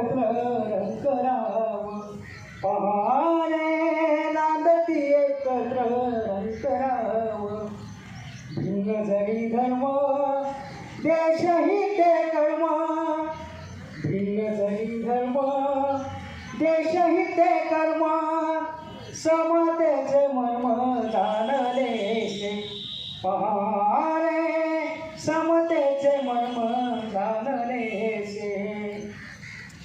एकत्र रंग राव पहारे नांदती एकत्र रंग राव भिन्न जरी धर्म देशही ते कर्म भिन्न जरी धर्म देशही ते कर्म समतेचे मर्म जाणले पहारे समतेचे मर्म जाणले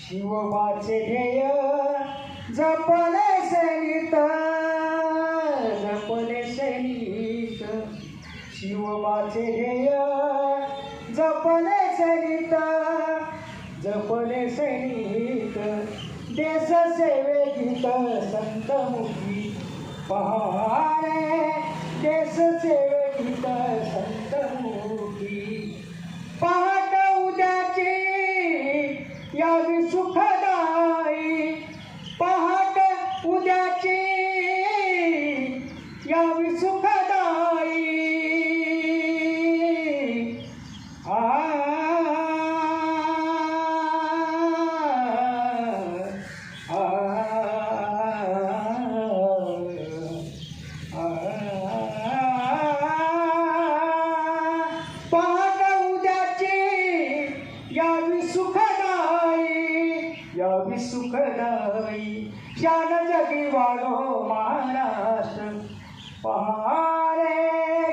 शिवबाचे ध्येय जपले सैनित जपले सैनित शिवबाचे ध्येय जपले सैनित जपले सैनिक देश सेवे गीत संतमुखी पहारे देश सेवे गीत संतमुखी पहाट उद्याची यावी सुखदाई पहाट उद्याची यावी सुखदाई यावी सुखदाई शान जगी वाढो महाराष्ट्र पहारे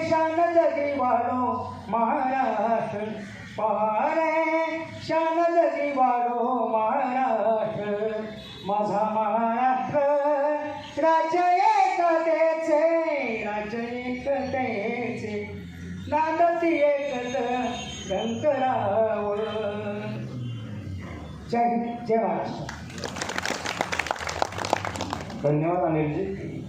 शान जगी वाढो महाराष्ट्र पहारे शान जगी वाढो महाराष्ट्र माझा महाराष्ट्र राज्य एकतेचे नांदती एकत्र रंगराव जय हिंद जय महाराष्ट्र. धन्यवाद अनिलजी.